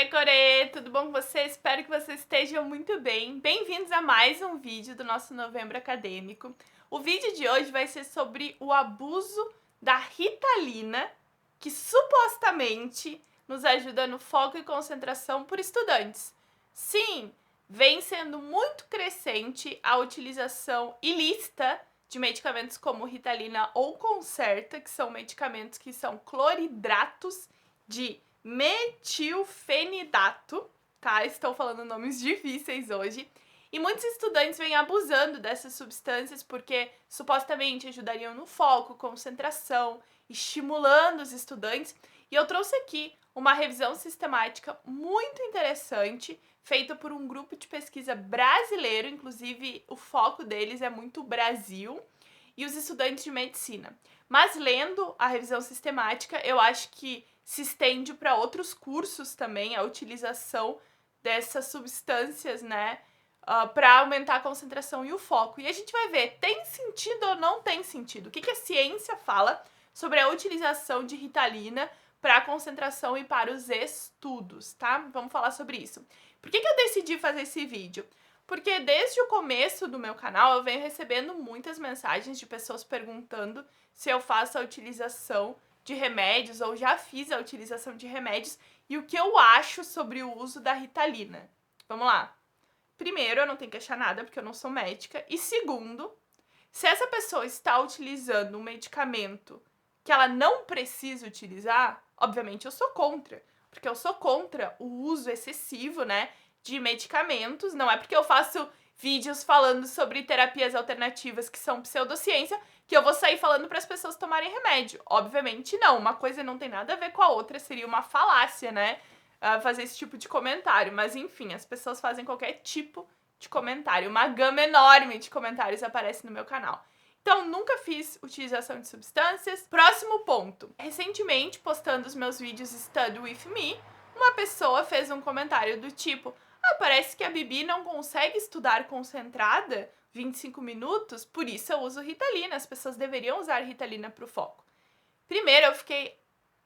Core, tudo bom com você? Espero que vocês estejam muito bem. Bem-vindos a mais um vídeo do nosso Novembro Acadêmico. O vídeo de hoje vai ser sobre o abuso da Ritalina, que supostamente nos ajuda no foco e concentração por estudantes. Sim, vem sendo muito crescente a utilização ilícita de medicamentos como Ritalina ou Concerta, que são medicamentos que são cloridratos de metilfenidato, tá? Estou falando nomes difíceis hoje. E muitos estudantes vêm abusando dessas substâncias porque supostamente ajudariam no foco, concentração, estimulando os estudantes. E eu trouxe aqui uma revisão sistemática muito interessante, feita por um grupo de pesquisa brasileiro, inclusive o foco deles é muito Brasil, e os estudantes de medicina. Mas lendo a revisão sistemática, eu acho que se estende para outros cursos também, a utilização dessas substâncias, né, para aumentar a concentração e o foco. E a gente vai ver, tem sentido ou não tem sentido? O que a ciência fala sobre a utilização de Ritalina para a concentração e para os estudos, tá? Vamos falar sobre isso. Por que eu decidi fazer esse vídeo? Porque desde o começo do meu canal eu venho recebendo muitas mensagens de pessoas perguntando se eu faço a utilização de remédios ou já fiz a utilização de remédios e o que eu acho sobre o uso da Ritalina. Vamos lá. Primeiro, eu não tenho que achar nada porque eu não sou médica. E segundo, se essa pessoa está utilizando um medicamento que ela não precisa utilizar, obviamente eu sou contra. Porque eu sou contra o uso excessivo, né, de medicamentos. Não é porque eu faço vídeos falando sobre terapias alternativas que são pseudociência que eu vou sair falando para as pessoas tomarem remédio. Obviamente não, uma coisa não tem nada a ver com a outra, seria uma falácia, né, fazer esse tipo de comentário. Mas enfim, as pessoas fazem qualquer tipo de comentário, uma gama enorme de comentários aparece no meu canal. Então, nunca fiz utilização de substâncias. Próximo ponto. Recentemente, postando os meus vídeos Study With Me, uma pessoa fez um comentário do tipo: parece que a Bibi não consegue estudar concentrada 25 minutos, por isso eu uso Ritalina. As pessoas deveriam usar Ritalina para o foco. Primeiro, eu fiquei,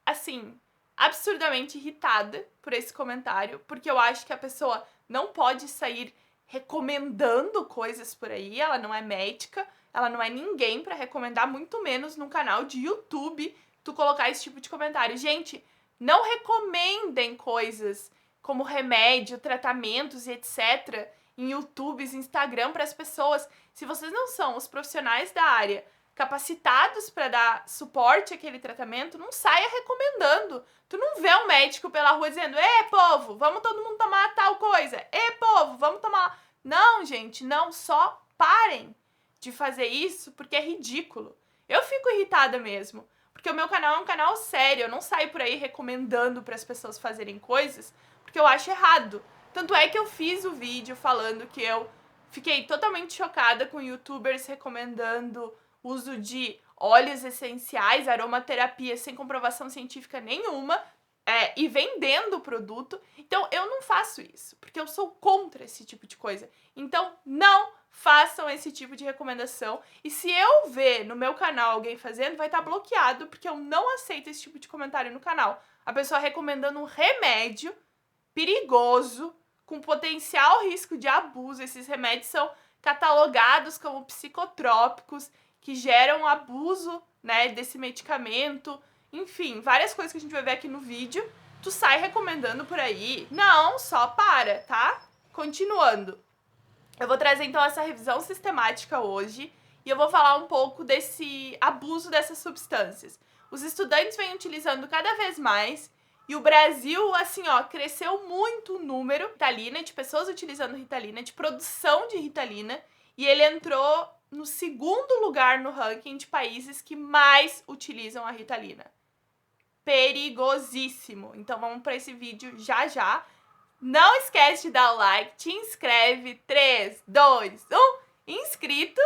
assim, absurdamente irritada por esse comentário, porque eu acho que a pessoa não pode sair recomendando coisas por aí, ela não é médica, ela não é ninguém para recomendar, muito menos num canal de YouTube, tu colocar esse tipo de comentário. Gente, não recomendem coisas como remédio, tratamentos e etc. em YouTubes, Instagram para as pessoas. Se vocês não são os profissionais da área capacitados para dar suporte àquele tratamento, não saia recomendando. Tu não vê um médico pela rua dizendo: povo, vamos todo mundo tomar tal coisa. Povo, vamos tomar... Não, gente, não, só parem de fazer isso porque é ridículo. Eu fico irritada mesmo, porque o meu canal é um canal sério, eu não saio por aí recomendando para as pessoas fazerem coisas porque eu acho errado. Tanto é que eu fiz o vídeo falando que eu fiquei totalmente chocada com youtubers recomendando o uso de óleos essenciais, aromaterapia sem comprovação científica nenhuma, e vendendo o produto. Então eu não faço isso, porque eu sou contra esse tipo de coisa. Então não façam esse tipo de recomendação. E se eu ver no meu canal alguém fazendo, vai estar bloqueado, porque eu não aceito esse tipo de comentário no canal. A pessoa recomendando um remédio perigoso, com potencial risco de abuso. Esses remédios são catalogados como psicotrópicos, que geram abuso, né, desse medicamento. Enfim, várias coisas que a gente vai ver aqui no vídeo. Tu sai recomendando por aí. Não, só para, tá? Continuando. Eu vou trazer então essa revisão sistemática hoje e eu vou falar um pouco desse abuso dessas substâncias. Os estudantes vêm utilizando cada vez mais. E o Brasil, assim, ó, cresceu muito o número de Ritalina, de pessoas utilizando Ritalina, de produção de Ritalina, e ele entrou no segundo lugar no ranking de países que mais utilizam a Ritalina. Perigosíssimo. Então vamos para esse vídeo já já. Não esquece de dar o like, te inscreve, 3, 2, 1, inscrito.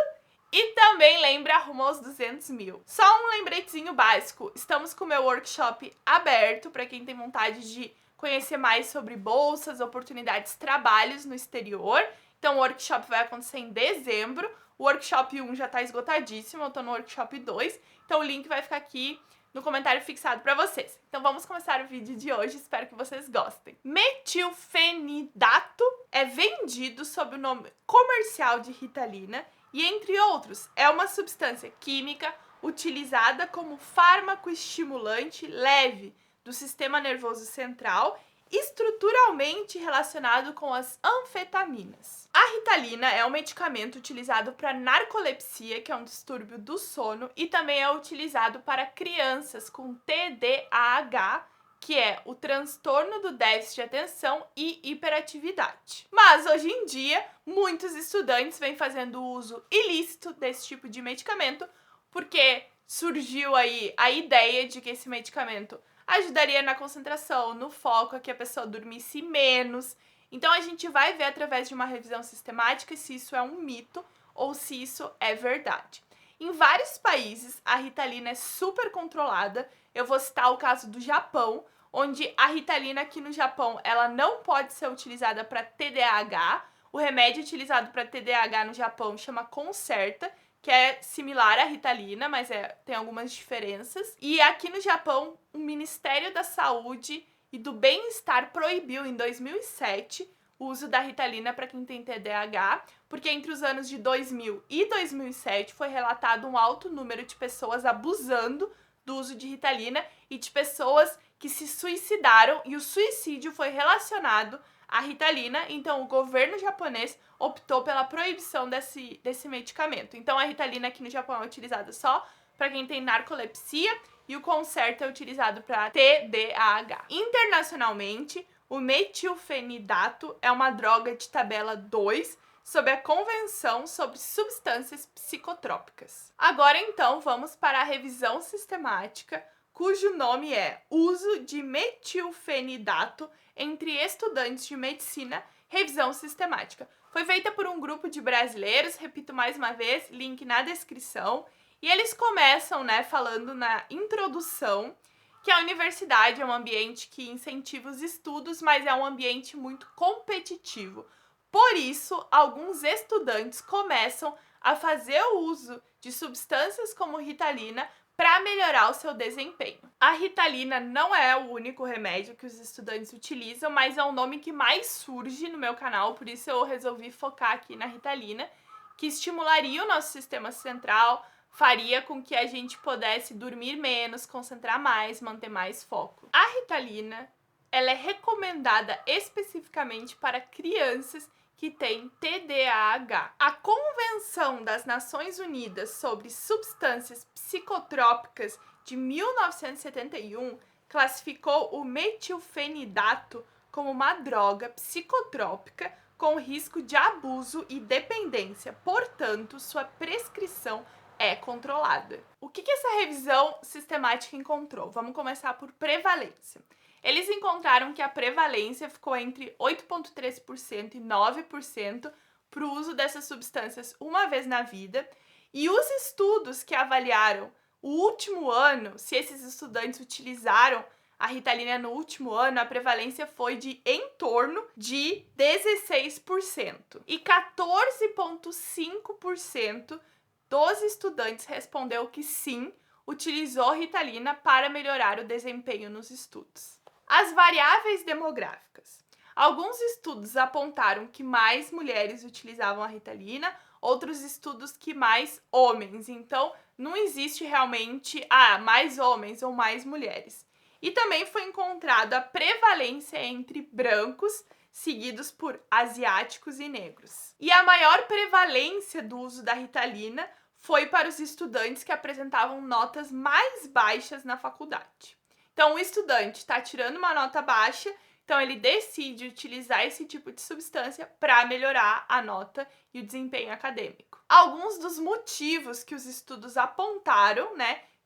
E também lembra, rumo aos 200 mil. Só um lembretezinho básico, estamos com o meu workshop aberto para quem tem vontade de conhecer mais sobre bolsas, oportunidades, trabalhos no exterior. Então o workshop vai acontecer em dezembro, o workshop 1 já está esgotadíssimo, eu estou no workshop 2, então o link vai ficar aqui no comentário fixado para vocês. Então vamos começar o vídeo de hoje, espero que vocês gostem. Metilfenidato é vendido sob o nome comercial de Ritalina e, entre outros, é uma substância química utilizada como fármaco estimulante leve do sistema nervoso central, estruturalmente relacionado com as anfetaminas. A Ritalina é um medicamento utilizado para narcolepsia, que é um distúrbio do sono, e também é utilizado para crianças com TDAH, que é o transtorno do déficit de atenção e hiperatividade. Mas hoje em dia, muitos estudantes vêm fazendo uso ilícito desse tipo de medicamento, porque surgiu aí a ideia de que esse medicamento ajudaria na concentração, no foco, a que a pessoa dormisse menos. Então a gente vai ver através de uma revisão sistemática se isso é um mito ou se isso é verdade. Em vários países, a Ritalina é super controlada. Eu vou citar o caso do Japão, onde a Ritalina aqui no Japão ela não pode ser utilizada para TDAH. O remédio utilizado para TDAH no Japão chama Concerta, que é similar à Ritalina, mas tem algumas diferenças. E aqui no Japão, o Ministério da Saúde e do Bem-Estar proibiu em 2007 o uso da Ritalina para quem tem TDAH, porque entre os anos de 2000 e 2007 foi relatado um alto número de pessoas abusando do uso de Ritalina e de pessoas que se suicidaram, e o suicídio foi relacionado à Ritalina. Então o governo japonês optou pela proibição desse medicamento. Então a Ritalina aqui no Japão é utilizada só para quem tem narcolepsia e o Concerta é utilizado para TDAH. Internacionalmente, o metilfenidato é uma droga de tabela 2 sob a Convenção sobre Substâncias Psicotrópicas. Agora então vamos para a revisão sistemática, cujo nome é Uso de metilfenidato entre estudantes de medicina, revisão sistemática. Foi feita por um grupo de brasileiros, repito mais uma vez, link na descrição. E eles começam, falando na introdução que a universidade é um ambiente que incentiva os estudos, mas é um ambiente muito competitivo. Por isso, alguns estudantes começam a fazer o uso de substâncias como Ritalina para melhorar o seu desempenho. A Ritalina não é o único remédio que os estudantes utilizam, mas é o nome que mais surge no meu canal, por isso eu resolvi focar aqui na Ritalina, que estimularia o nosso sistema central, faria com que a gente pudesse dormir menos, concentrar mais, manter mais foco. A Ritalina, ela é recomendada especificamente para crianças que têm TDAH. A Convenção das Nações Unidas sobre Substâncias Psicotrópicas de 1971 classificou o metilfenidato como uma droga psicotrópica com risco de abuso e dependência, portanto, sua prescrição é controlada. O que essa revisão sistemática encontrou? Vamos começar por prevalência. Eles encontraram que a prevalência ficou entre 8,3% e 9% para o uso dessas substâncias uma vez na vida, e os estudos que avaliaram o último ano, se esses estudantes utilizaram a Ritalina no último ano, a prevalência foi de em torno de 16%. E 14,5% dos estudantes respondeu que sim, utilizou Ritalina para melhorar o desempenho nos estudos. As variáveis demográficas. Alguns estudos apontaram que mais mulheres utilizavam a Ritalina, outros estudos que mais homens. Então, não existe realmente mais homens ou mais mulheres. E também foi encontrada a prevalência entre brancos, seguidos por asiáticos e negros. E a maior prevalência do uso da Ritalina foi para os estudantes que apresentavam notas mais baixas na faculdade. Então, o estudante está tirando uma nota baixa, então ele decide utilizar esse tipo de substância para melhorar a nota e o desempenho acadêmico. Alguns dos motivos que os estudos apontaram,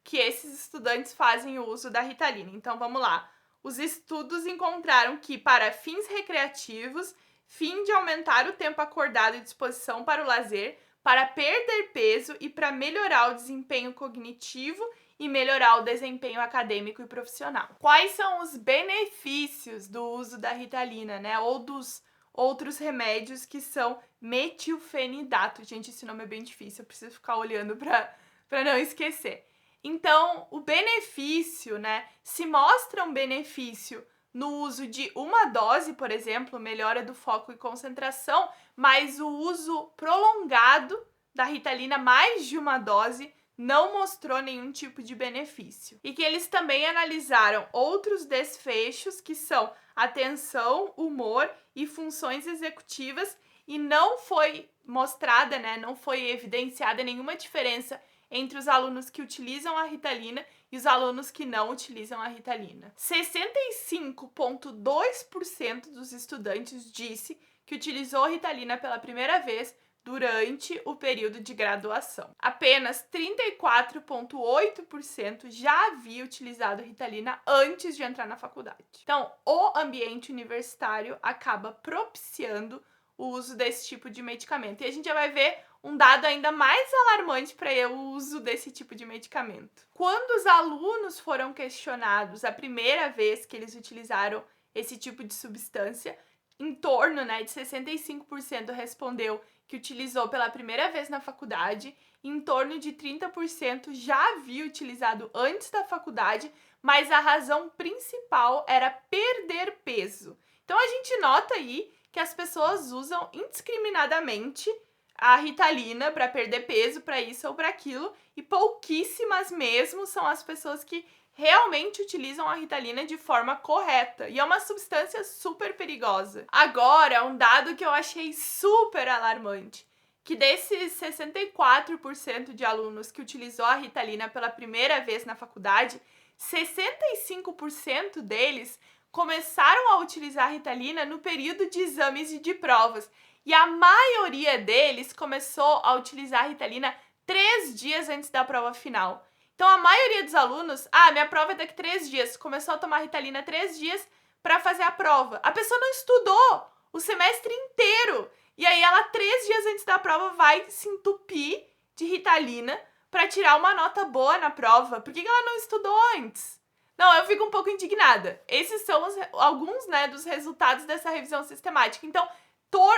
que esses estudantes fazem o uso da Ritalina. Então, vamos lá. Os estudos encontraram que, para fins recreativos, fim de aumentar o tempo acordado e disposição para o lazer, para perder peso e para melhorar o desempenho cognitivo e melhorar o desempenho acadêmico e profissional. Quais são os benefícios do uso da Ritalina, ou dos outros remédios que são metilfenidato? Gente, esse nome é bem difícil, eu preciso ficar olhando para não esquecer. Então, o benefício, né? Se mostra um benefício no uso de uma dose, por exemplo, melhora do foco e concentração, mas o uso prolongado da Ritalina, mais de uma dose, não mostrou nenhum tipo de benefício. E que eles também analisaram outros desfechos, que são atenção, humor e funções executivas, e não foi mostrada, né, não foi evidenciada nenhuma diferença entre os alunos que utilizam a Ritalina e os alunos que não utilizam a Ritalina. 65,2% dos estudantes disse que utilizou a Ritalina pela primeira vez durante o período de graduação. Apenas 34,8% já havia utilizado Ritalina antes de entrar na faculdade. Então, o ambiente universitário acaba propiciando o uso desse tipo de medicamento. E a gente já vai ver um dado ainda mais alarmante para o uso desse tipo de medicamento. Quando os alunos foram questionados a primeira vez que eles utilizaram esse tipo de substância, em torno, de 65% respondeu que utilizou pela primeira vez na faculdade, em torno de 30% já havia utilizado antes da faculdade, mas a razão principal era perder peso. Então a gente nota aí que as pessoas usam indiscriminadamente a Ritalina para perder peso, para isso ou para aquilo, e pouquíssimas mesmo são as pessoas que realmente utilizam a Ritalina de forma correta, e é uma substância super perigosa. Agora, um dado que eu achei super alarmante, que desses 64% de alunos que utilizou a Ritalina pela primeira vez na faculdade, 65% deles começaram a utilizar a Ritalina no período de exames e de provas. E a maioria deles começou a utilizar a Ritalina 3 dias antes da prova final. Então, a maioria dos alunos, minha prova é daqui 3 dias, começou a tomar Ritalina 3 dias para fazer a prova. A pessoa não estudou o semestre inteiro. E aí, ela 3 dias antes da prova vai se entupir de Ritalina para tirar uma nota boa na prova. Por que ela não estudou antes? Não, eu fico um pouco indignada. Esses são alguns, dos resultados dessa revisão sistemática. Então,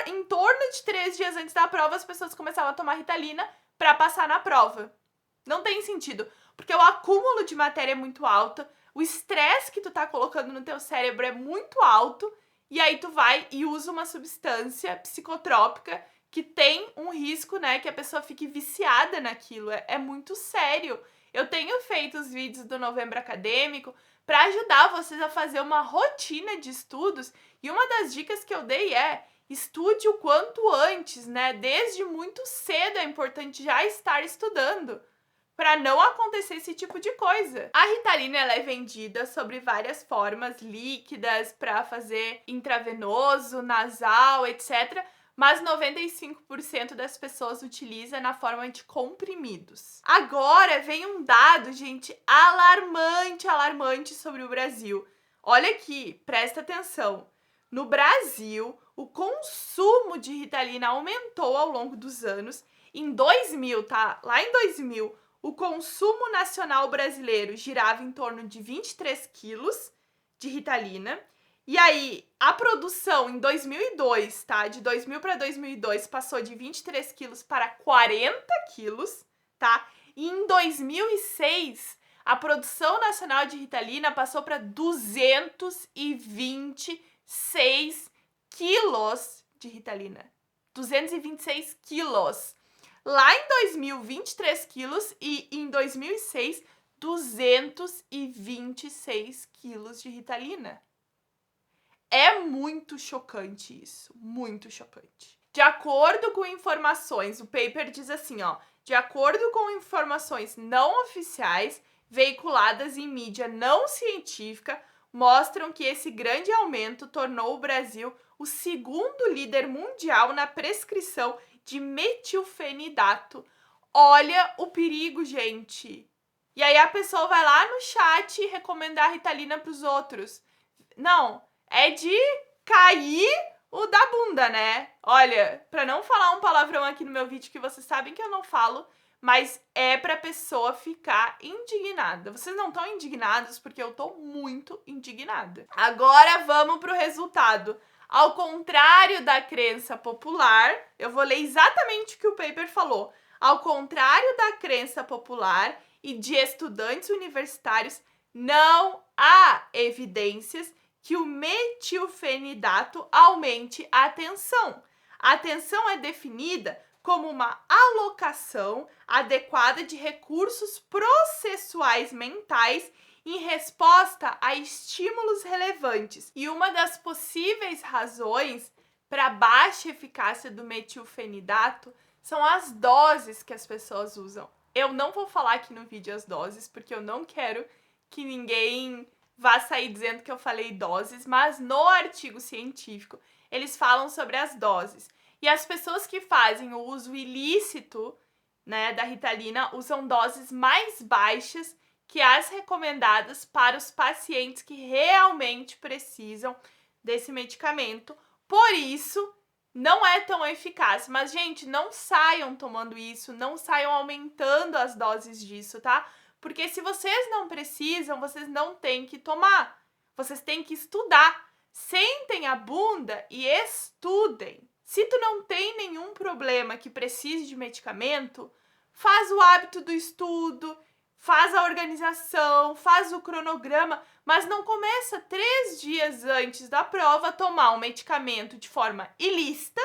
em torno de 3 dias antes da prova, as pessoas começavam a tomar Ritalina para passar na prova. Não tem sentido, porque o acúmulo de matéria é muito alto, o estresse que tu tá colocando no teu cérebro é muito alto, e aí tu vai e usa uma substância psicotrópica que tem um risco, que a pessoa fique viciada naquilo. É muito sério. Eu tenho feito os vídeos do Novembro Acadêmico para ajudar vocês a fazer uma rotina de estudos, e uma das dicas que eu dei é: estude o quanto antes, Desde muito cedo é importante já estar estudando, para não acontecer esse tipo de coisa. A Ritalina, ela é vendida sobre várias formas, líquidas, para fazer intravenoso, nasal, etc., mas 95% das pessoas utiliza na forma de comprimidos. Agora vem um dado, gente, alarmante sobre o Brasil. Olha aqui, presta atenção. No Brasil, o consumo de Ritalina aumentou ao longo dos anos. Em 2000, tá? Lá em 2000, o consumo nacional brasileiro girava em torno de 23 quilos de Ritalina. E aí, a produção em 2002, tá? De 2000 para 2002, passou de 23 quilos para 40 quilos, tá? E em 2006, a produção nacional de Ritalina passou para 226 quilos de Ritalina. 226 quilos. Lá em 2000, 23 quilos, e em 2006, 226 quilos de Ritalina. É muito chocante isso, muito chocante. De acordo com informações, o paper diz assim, de acordo com informações não oficiais, veiculadas em mídia não científica, mostram que esse grande aumento tornou o Brasil o segundo líder mundial na prescrição de metilfenidato. Olha o perigo, gente. E aí a pessoa vai lá no chat recomendar a Ritalina para os outros. Não, é de cair o da bunda, né? Olha, para não falar um palavrão aqui no meu vídeo que vocês sabem que eu não falo, mas é pra pessoa ficar indignada. Vocês não estão indignados porque eu tô muito indignada. Agora vamos pro resultado. Ao contrário da crença popular, eu vou ler exatamente o que o paper falou. Ao contrário da crença popular, e de estudantes universitários, não há evidências que o metilfenidato aumente a tensão. A tensão é definida como uma alocação adequada de recursos processuais mentais em resposta a estímulos relevantes. E uma das possíveis razões para baixa eficácia do metilfenidato são as doses que as pessoas usam. Eu não vou falar aqui no vídeo as doses, porque eu não quero que ninguém vá sair dizendo que eu falei doses, mas no artigo científico eles falam sobre as doses. E as pessoas que fazem o uso ilícito, né, da Ritalina usam doses mais baixas que as recomendadas para os pacientes que realmente precisam desse medicamento. Por isso, não é tão eficaz. Mas, gente, não saiam tomando isso, não saiam aumentando as doses disso, tá? Porque se vocês não precisam, vocês não têm que tomar. Vocês têm que estudar. Sentem a bunda e estudem. Se tu não tem nenhum problema que precise de medicamento, faz o hábito do estudo, faz a organização, faz o cronograma, mas não começa 3 dias antes da prova a tomar um medicamento de forma ilícita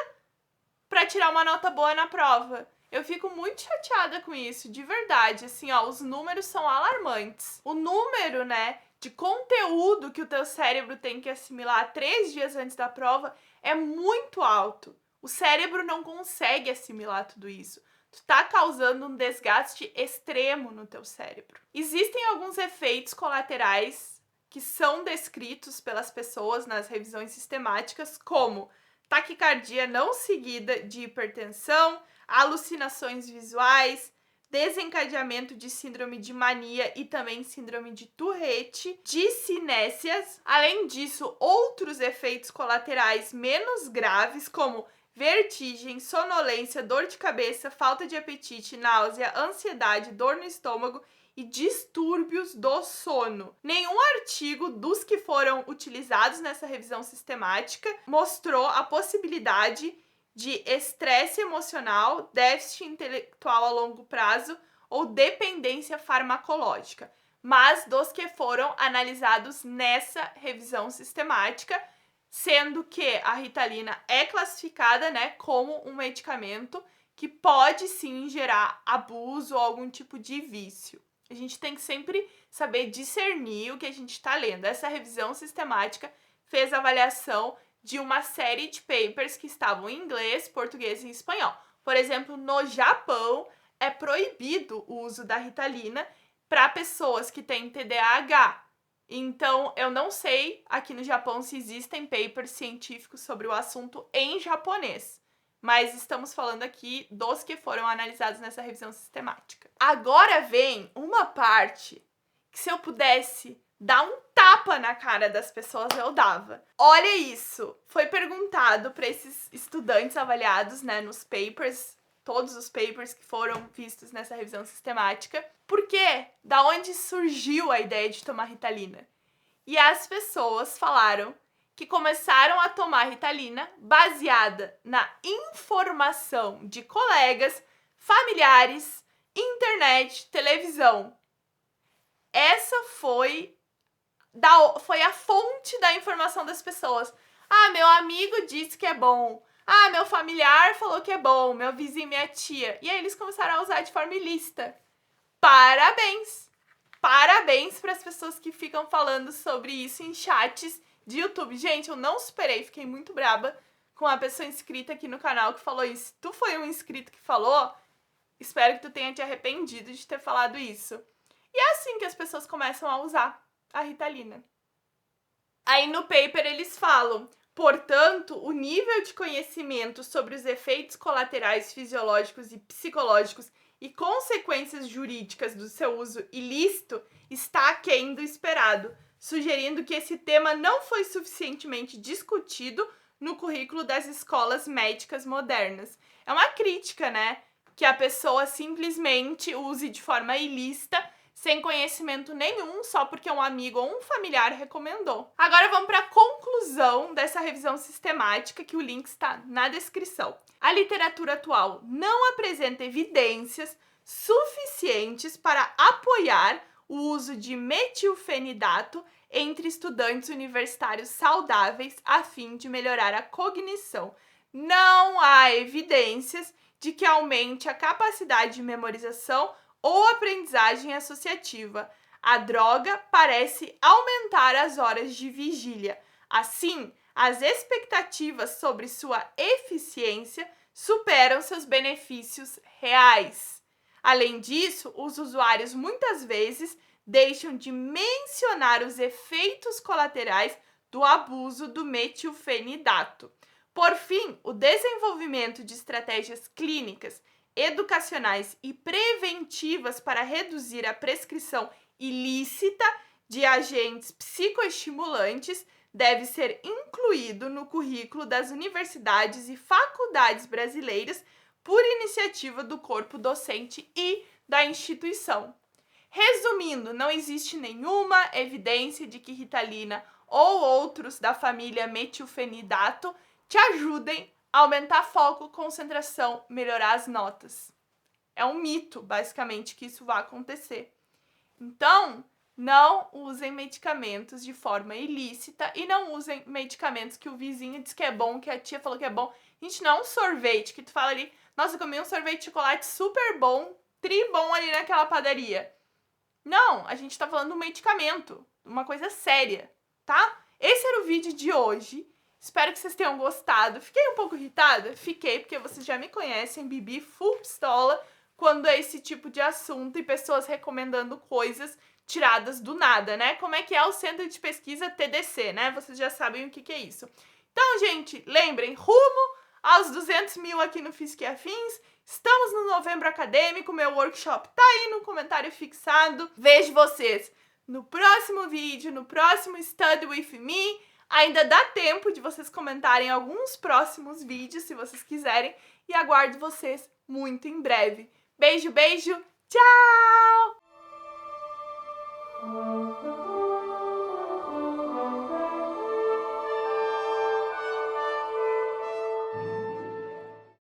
para tirar uma nota boa na prova. Eu fico muito chateada com isso, de verdade. Assim, ó, os números são alarmantes. O número, né, de conteúdo que o teu cérebro tem que assimilar 3 dias antes da prova é muito alto. O cérebro não consegue assimilar tudo isso. Tu tá causando um desgaste extremo no teu cérebro. Existem alguns efeitos colaterais que são descritos pelas pessoas nas revisões sistemáticas, como taquicardia não seguida de hipertensão, alucinações visuais, desencadeamento de síndrome de mania e também síndrome de Tourette, discinésias. Além disso, outros efeitos colaterais menos graves, como vertigem, sonolência, dor de cabeça, falta de apetite, náusea, ansiedade, dor no estômago e distúrbios do sono. Nenhum artigo dos que foram utilizados nessa revisão sistemática mostrou a possibilidade de estresse emocional, déficit intelectual a longo prazo ou dependência farmacológica. Mas dos que foram analisados nessa revisão sistemática, sendo que a Ritalina é classificada, né, como um medicamento que pode sim gerar abuso ou algum tipo de vício. A gente tem que sempre saber discernir o que a gente está lendo. Essa revisão sistemática fez avaliação de uma série de papers que estavam em inglês, português e espanhol. Por exemplo, no Japão é proibido o uso da Ritalina para pessoas que têm TDAH. Então, eu não sei aqui no Japão se existem papers científicos sobre o assunto em japonês, mas estamos falando aqui dos que foram analisados nessa revisão sistemática. Agora vem uma parte que, se eu pudesse dar um tapa na cara das pessoas, eu dava. Olha isso! Foi perguntado para esses estudantes avaliados, né, nos papers, todos os papers que foram vistos nessa revisão sistemática, por quê? Da onde surgiu a ideia de tomar Ritalina? E as pessoas falaram que começaram a tomar Ritalina baseada na informação de colegas, familiares, internet, televisão. Essa foi a fonte da informação das pessoas. Ah, meu amigo disse que é bom. Ah, meu familiar falou que é bom. Meu vizinho, minha tia. E aí eles começaram a usar de forma ilícita. Parabéns! Parabéns para as pessoas que ficam falando sobre isso em chats de YouTube. Gente, eu não superei. Fiquei muito braba com a pessoa inscrita aqui no canal que falou isso. Tu foi um inscrito que falou? Espero que tu tenha te arrependido de ter falado isso. E é assim que as pessoas começam a usar a Ritalina. Aí no paper eles falam, portanto, o nível de conhecimento sobre os efeitos colaterais fisiológicos e psicológicos e consequências jurídicas do seu uso ilícito está aquém do esperado, sugerindo que esse tema não foi suficientemente discutido no currículo das escolas médicas modernas. É uma crítica, né? Que a pessoa simplesmente use de forma ilícita, sem conhecimento nenhum, só porque um amigo ou um familiar recomendou. Agora vamos para a conclusão dessa revisão sistemática, que o link está na descrição. A literatura atual não apresenta evidências suficientes para apoiar o uso de metilfenidato entre estudantes universitários saudáveis a fim de melhorar a cognição. Não há evidências de que aumente a capacidade de memorização ou aprendizagem associativa. A droga parece aumentar as horas de vigília. Assim, as expectativas sobre sua eficiência superam seus benefícios reais. Além disso, os usuários muitas vezes deixam de mencionar os efeitos colaterais do abuso do metilfenidato. Por fim, o desenvolvimento de estratégias clínicas, educacionais e preventivas para reduzir a prescrição ilícita de agentes psicoestimulantes deve ser incluído no currículo das universidades e faculdades brasileiras por iniciativa do corpo docente e da instituição. Resumindo, não existe nenhuma evidência de que Ritalina ou outros da família metilfenidato te ajudem a aumentar foco, concentração, melhorar as notas. É um mito, basicamente, que isso vai acontecer. Então, não usem medicamentos de forma ilícita e não usem medicamentos que o vizinho diz que é bom, que a tia falou que é bom. Gente, não é um sorvete que tu fala ali, nossa, eu comi um sorvete de chocolate super bom, tribom ali naquela padaria. Não, a gente tá falando de um medicamento, uma coisa séria, tá? Esse era o vídeo de hoje. Espero que vocês tenham gostado. Fiquei um pouco irritada? Fiquei, porque vocês já me conhecem, Bibi full pistola, quando é esse tipo de assunto e pessoas recomendando coisas tiradas do nada, né? Como é que é o Centro de Pesquisa TDC, né? Vocês já sabem o que é isso. Então, gente, lembrem, rumo aos 200 mil aqui no Física e Afins. Estamos no Novembro Acadêmico, meu workshop tá aí no comentário fixado. Vejo vocês no próximo vídeo, no próximo Study With Me. Ainda dá tempo de vocês comentarem alguns próximos vídeos, se vocês quiserem. E aguardo vocês muito em breve. Beijo, beijo, tchau!